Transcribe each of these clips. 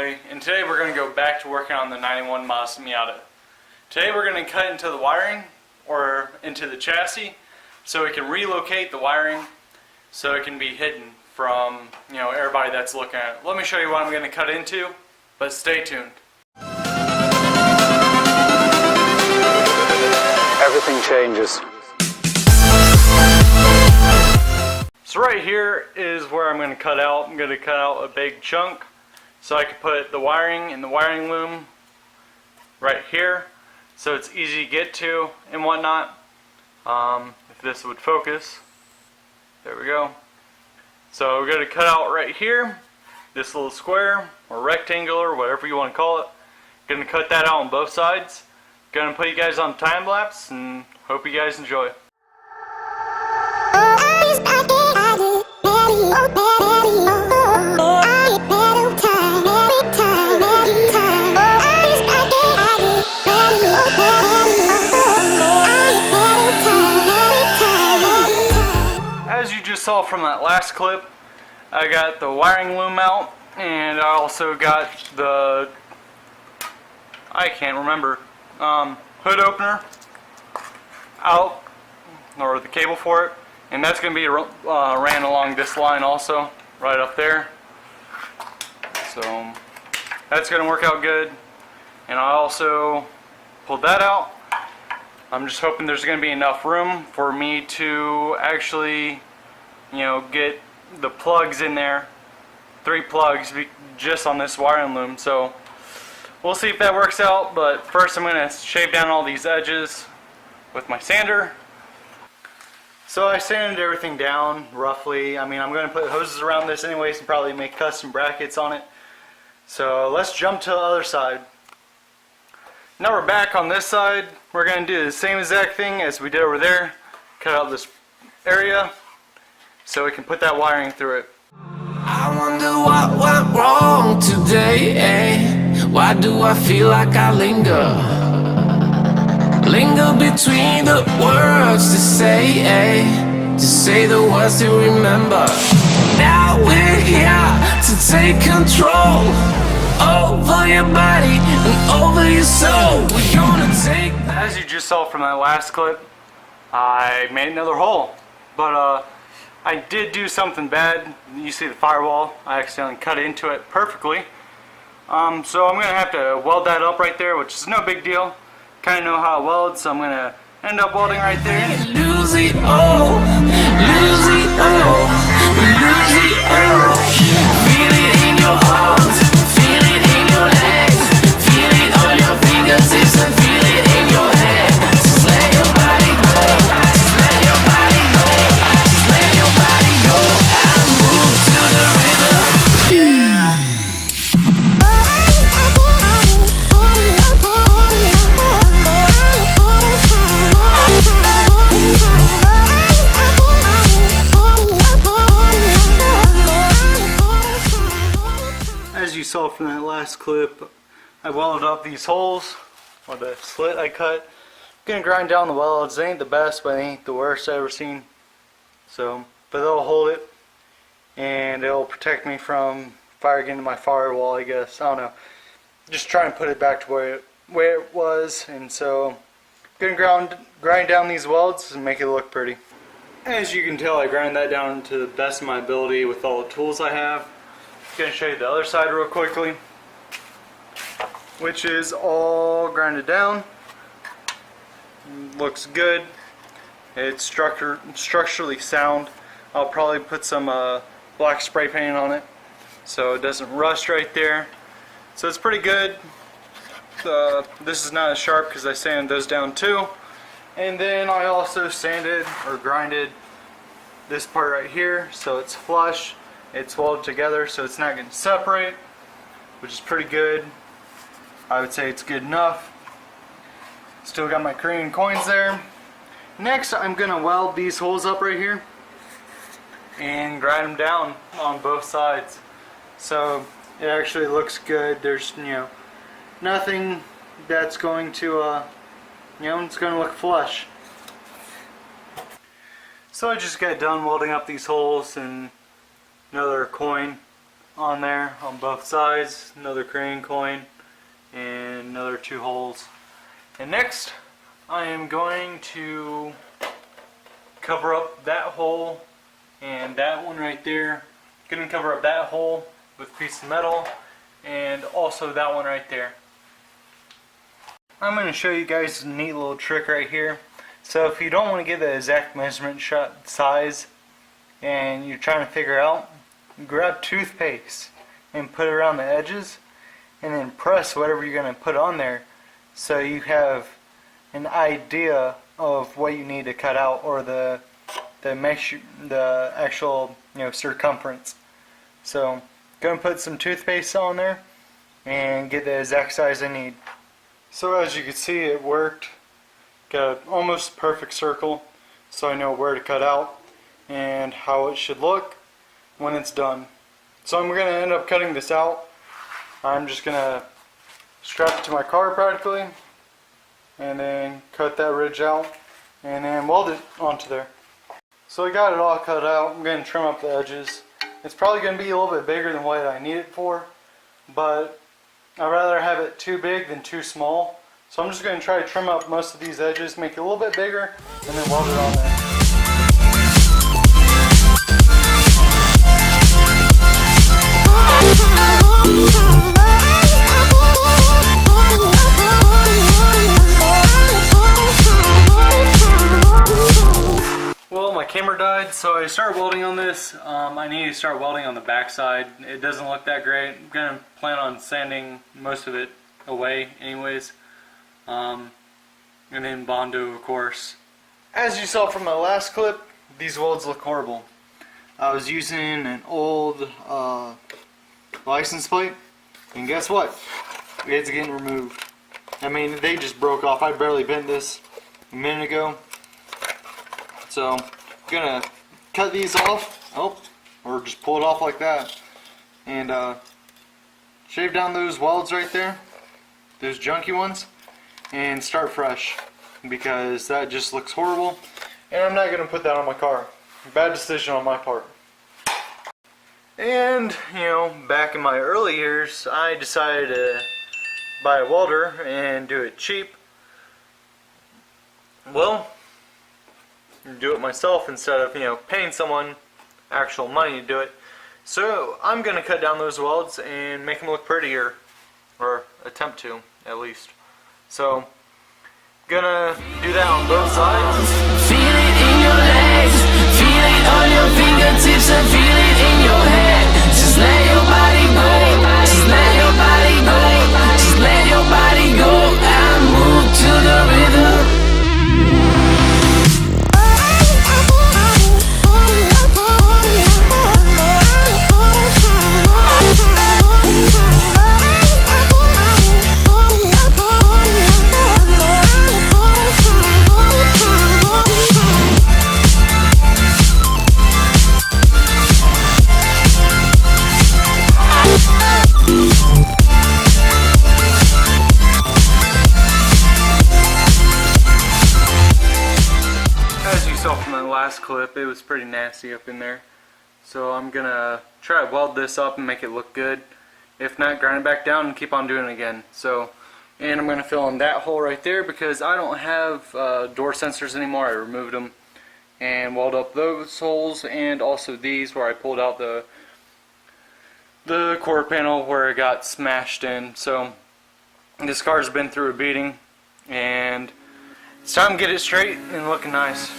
Jay, and today we're going to go back to working on the 91 Mazda Miata. Today we're going to cut into the wiring, or into the chassis, so we can relocate the wiring so it can be hidden from, everybody that's looking at it. Let me show you what I'm going to cut into, but stay tuned. Everything changes. So right here is where I'm going to cut out. I'm going to cut out a big chunk so I can put the wiring in the wiring loom right here so it's easy to get to and whatnot. If this would focus. There we go. So we're going to cut out right here this little square or rectangular, whatever you want to call it. Going to cut that out on both sides. Going to put you guys on time lapse and hope you guys enjoy. As you just saw from that last clip, I got the wiring loom out, and I also got the, I can't remember, hood opener out, or the cable for it, and that's going to be ran along this line also, right up there. So that's going to work out good. And I also pulled that out. I'm just hoping there's going to be enough room for me to actually, get the plugs in there. 3 plugs just on this wiring loom. So we'll see if that works out, but first I'm going to shave down all these edges with my sander. So I sanded everything down roughly. I'm going to put hoses around this anyways and probably make custom brackets on it. So let's jump to the other side. Now we're back on this side. We're going to do the same exact thing as we did over there. Cut out this area so we can put that wiring through it. I wonder what went wrong today, eh? Why do I feel like I linger between the words to say, eh? To say the words to remember. Now we're here to take control over your body and over your soul. We're gonna take that. As you just saw from that last clip, I made another hole, but I did do something bad. You see the firewall, I accidentally cut into it perfectly. So I'm going to have to weld that up right there, which is no big deal. Kind of know how it welds, so I'm going to end up welding right there. Lose it all, lose it all, lose it all. Feel it in your arms, feel it in your legs, feel it on your fingertips and feel it in your head. Just let your body go, just let your body go, just let your body go and move to the rhythm. As you saw from that last clip, I welded up these holes, or the slit I cut. I'm gonna grind down the welds. They ain't the best, but they ain't the worst I've ever seen. So, but they'll hold it, and it'll protect me from fire getting into my firewall, I guess. I don't know. Just try and put it back to where it was, and so I'm gonna grind down these welds and make it look pretty. As you can tell, I grind that down to the best of my ability with all the tools I have. I'm going to show you the other side real quickly, which is all grinded down. Looks good. It's structurally sound. I'll probably put some black spray paint on it so it doesn't rust right there. So it's pretty good. This is not as sharp because I sanded those down too. And then I also sanded or grinded this part right here so it's flush. It's welded together so it's not going to separate, which is pretty good. I would say it's good enough. Still got my Korean coins there. Next I'm going to weld these holes up right here and grind them down on both sides. So it actually looks good. There's nothing that's going to it's going to look flush. So I just got done welding up these holes and another coin on there on both sides, another crane coin, and another 2 holes. And next, I am going to cover up that hole and that one right there. Going to cover up that hole with a piece of metal, and also that one right there. I'm going to show you guys a neat little trick right here. So if you don't want to get the exact measurement shot size and you're trying to figure out, grab toothpaste and put it around the edges and then press whatever you're going to put on there so you have an idea of what you need to cut out, or the actual circumference. So go and put some toothpaste on there and get the exact size I need. So as you can see, it worked. Got an almost perfect circle, so I know where to cut out and how it should look when it's done. So I'm going to end up cutting this out. I'm just going to strap it to my car practically, and then cut that ridge out and then weld it onto there. So I got it all cut out. I'm going to trim up the edges. It's probably going to be a little bit bigger than what I need it for, but I'd rather have it too big than too small. So I'm just going to try to trim up most of these edges, make it a little bit bigger, and then weld it on there. Well, my camera died, so I started welding on this. I need to start welding on the back side. It doesn't look that great. I'm going to plan on sanding most of it away anyways. And then Bondo, of course. As you saw from my last clip, these welds look horrible. I was using an old license plate, and guess what? It's getting removed. I mean, they just broke off. I barely bent this a minute ago. So, I'm gonna cut these off, or just pull it off like that, and shave down those welds right there, those junky ones, and start fresh, because that just looks horrible, and I'm not gonna put that on my car. Bad decision on my part. And, back in my early years, I decided to buy a welder and do it cheap. Well, do it myself instead of paying someone actual money to do it. So I'm gonna cut down those welds and make them look prettier, or attempt to at least. So gonna do that on both sides. Feel it in your legs, feel it on your fingertips, and feel it in your head. Just let your body go, just let your body go, just let your body go and move to the rhythm. Clip, it was pretty nasty up in there, so I'm gonna try to weld this up and make it look good. If not, grind it back down and keep on doing it again. So, and I'm gonna fill in that hole right there because I don't have door sensors anymore. I removed them, and weld up those holes, and also these where I pulled out the quarter panel where it got smashed in. So this car's been through a beating, and it's time to get it straight and looking nice.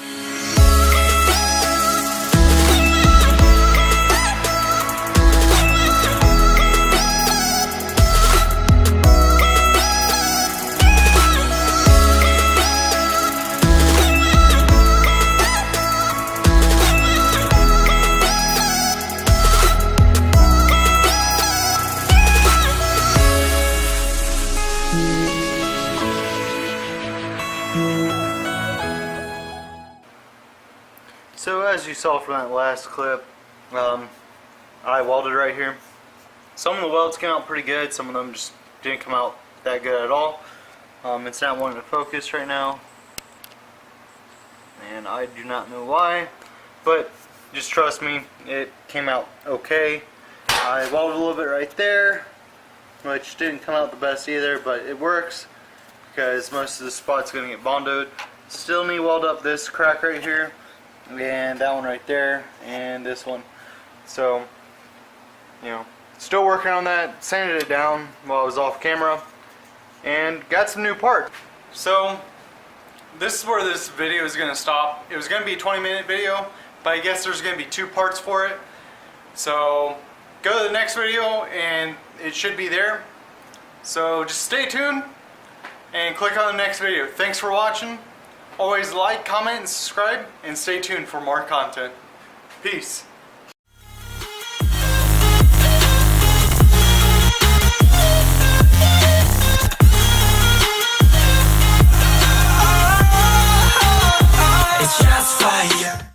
So as you saw from that last clip, I welded right here. Some of the welds came out pretty good, some of them just didn't come out that good at all. It's not wanting to focus right now, and I do not know why, but just trust me, it came out okay. I welded a little bit right there, which didn't come out the best either, but it works because most of the spot's going to get bondoed. Still need to weld up this crack right here, and that one right there, and this one. So, you know, still working on that, sanded it down while I was off camera, and got some new parts. So, this is where this video is going to stop. It was going to be a 20-minute video, but I guess there's going to be 2 parts for it. So, go to the next video and it should be there. So, just stay tuned and click on the next video. Thanks for watching. Always like, comment, and subscribe, and stay tuned for more content. Peace. It's just fire.